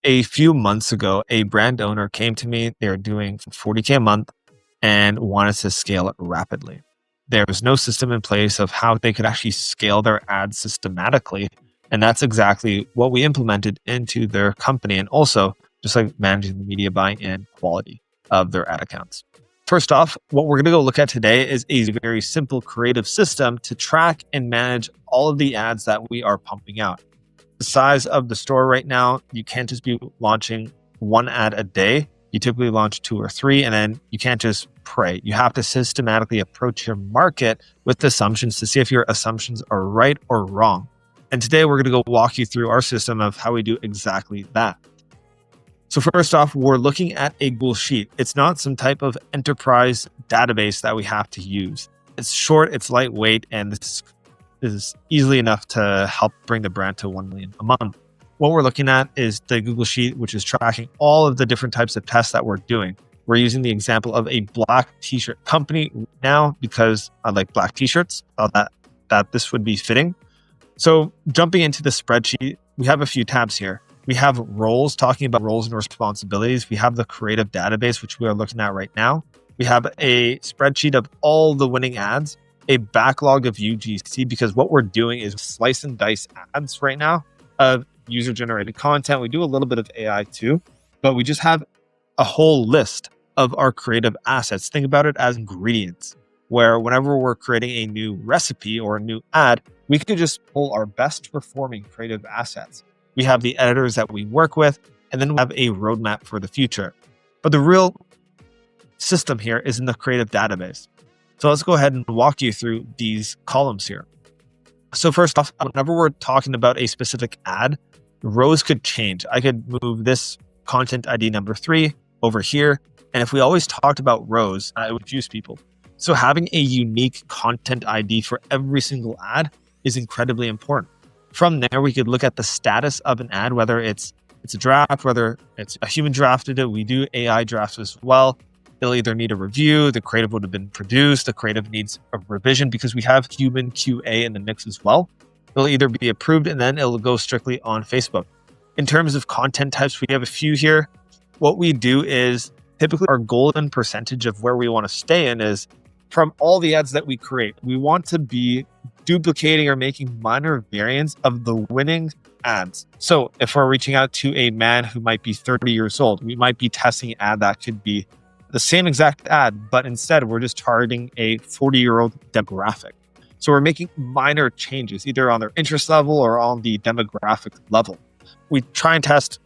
A few months ago, a brand owner came to me. They were doing 40K a month and wanted to scale it rapidly. There was no system in place of how they could actually scale their ads systematically. And that's exactly what we implemented into their company. And also just like managing the media buying and quality of their ad accounts. First off, what we're going to go look at today is a very simple creative system to track and manage all of the ads that we are pumping out. The size of the store right now, you can't just be launching one ad a day. You typically launch 2 or 3, and then you can't just pray. You have to systematically approach your market with assumptions to see if your assumptions are right or wrong. And today we're going to go walk you through our system of how we do exactly that. So first off, we're looking at a Google Sheet. It's not some type of enterprise database that we have to use. It's short, it's lightweight, and this is easily enough to help bring the brand to 1 million a month. What we're looking at is the Google Sheet, which is tracking all of the different types of tests that we're doing. We're using the example of a black t-shirt company now because I like black t-shirts, thought that this would be fitting. So jumping into the spreadsheet, we have a few tabs here. We have roles, talking about roles and responsibilities. We have the creative database, which we are looking at right now. We have a spreadsheet of all the winning ads, a backlog of UGC, because what we're doing is slice and dice ads right now of user-generated content. We do a little bit of AI too, but we just have a whole list of our creative assets. Think about it as ingredients, where whenever we're creating a new recipe or a new ad, we could just pull our best performing creative assets. We have the editors that we work with, and then we have a roadmap for the future. But the real system here is in the creative database. So let's go ahead and walk you through these columns here. So first off, whenever we're talking about a specific ad, rows could change. I could move this content ID number 3 over here. And if we always talked about rows, it would confuse people. So having a unique content ID for every single ad is incredibly important. From there, we could look at the status of an ad, whether it's a draft, whether it's a human drafted it. We do AI drafts as well. It'll either need a review, the creative would have been produced, the creative needs a revision because we have human QA in the mix as well. It'll either be approved and then it'll go strictly on Facebook. In terms of content types, we have a few here. What we do is typically our golden percentage of where we want to stay in is from all the ads that we create, we want to be duplicating or making minor variants of the winning ads. So if we're reaching out to a man who might be 30 years old, we might be testing an ad that could be the same exact ad, but instead we're just targeting a 40-year-old demographic. So we're making minor changes, either on their interest level or on the demographic level. We try and test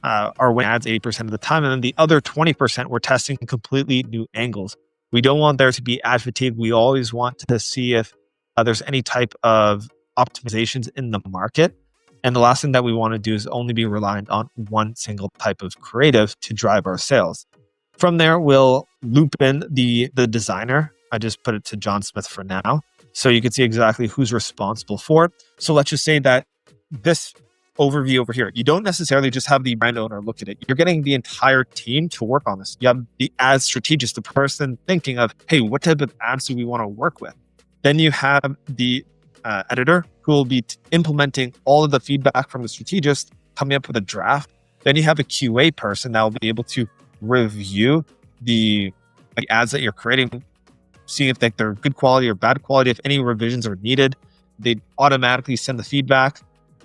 our win ads 80% of the time, and then the other 20%, we're testing completely new angles. We don't want there to be ad fatigue. We always want to see if there's any type of optimizations in the market. And the last thing that we want to do is only be reliant on one single type of creative to drive our sales. From there, we'll loop in the designer. I just put it to John Smith for now. So you can see exactly who's responsible for it. So let's just say that this overview over here, you don't necessarily just have the brand owner look at it. You're getting the entire team to work on this. You have the ad strategist, the person thinking of, hey, what type of ads do we want to work with? Then you have the editor who will be implementing all of the feedback from the strategist, coming up with a draft. Then you have a QA person that will be able to review the ads that you're creating, seeing if they're good quality or bad quality. If any revisions are needed, they automatically send the feedback.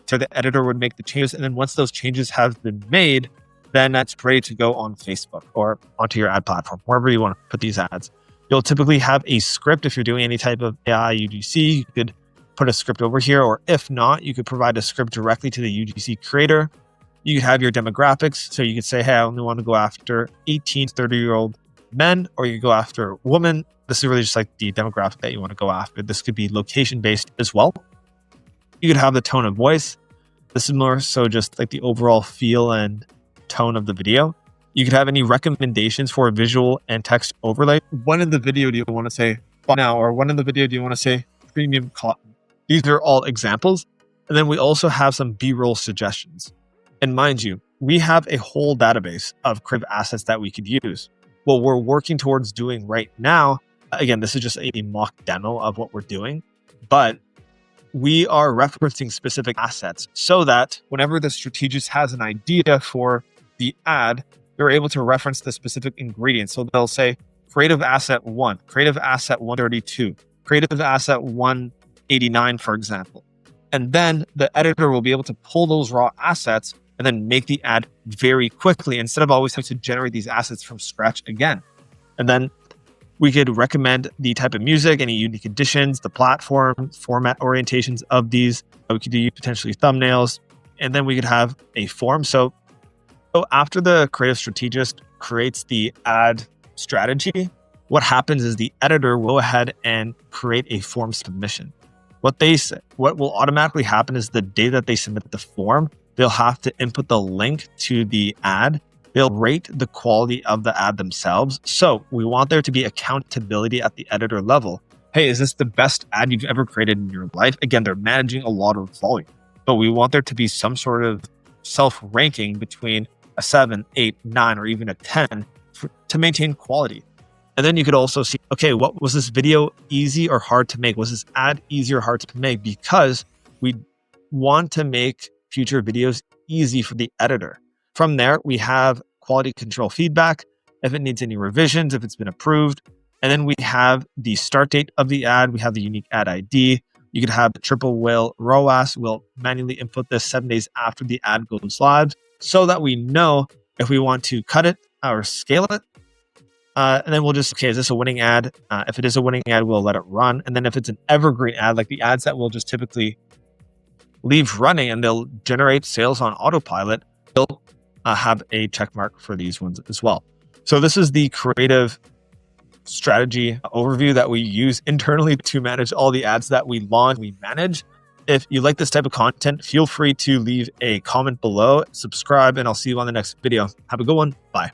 So the editor would make the changes. And then once those changes have been made, then that's ready to go on Facebook or onto your ad platform, wherever you want to put these ads. You'll typically have a script. If you're doing any type of AI UGC, you could put a script over here, or if not, you could provide a script directly to the UGC creator. You could have your demographics. So you could say, hey, I only want to go after 18 to 30-year-old men, or you go after women. This is really just like the demographic that you want to go after. This could be location-based as well. You could have the tone of voice. This is more so just like the overall feel and tone of the video. You could have any recommendations for visual and text overlay. When in the video do you want to say now, or when in the video do you want to say premium cotton? These are all examples. And then we also have some B-roll suggestions. And mind you, we have a whole database of creative assets that we could use. What we're working towards doing right now, again, this is just a mock demo of what we're doing, but we are referencing specific assets so that whenever the strategist has an idea for the ad, they're able to reference the specific ingredients. So they'll say creative asset 1, creative asset 132, creative asset 189, for example. And then the editor will be able to pull those raw assets and then make the ad very quickly instead of always having to generate these assets from scratch again. And then we could recommend the type of music, any unique additions, the platform, format orientations of these. We could do potentially thumbnails, and then we could have a form. So after the creative strategist creates the ad strategy, what happens is the editor will go ahead and create a form submission. What will automatically happen is the day that they submit the form, they'll have to input the link to the ad. They'll rate the quality of the ad themselves. So we want there to be accountability at the editor level. Hey, is this the best ad you've ever created in your life? Again, they're managing a lot of volume, but we want there to be some sort of self-ranking between a 7, 8, 9, or even a 10 to maintain quality. And then you could also see, okay, what was this video easy or hard to make? Was this ad easy or hard to make? Because we want to make future videos easy for the editor. From there, we have quality control feedback, if it needs any revisions, if it's been approved. And then we have the start date of the ad. We have the unique ad ID. You could have the triple whale ROAS. We'll manually input this 7 days after the ad goes live so that we know if we want to cut it or scale it. And then we'll just, okay, is this a winning ad? If it is a winning ad, we'll let it run. And then if it's an evergreen ad, like the ads that we'll just typically leave running and they'll generate sales on autopilot, they'll have a check mark for these ones as well. So this is the creative strategy overview that we use internally to manage all the ads that we launch, we manage. If you like this type of content, feel free to leave a comment below, subscribe, and I'll see you on the next video. Have a good one. Bye.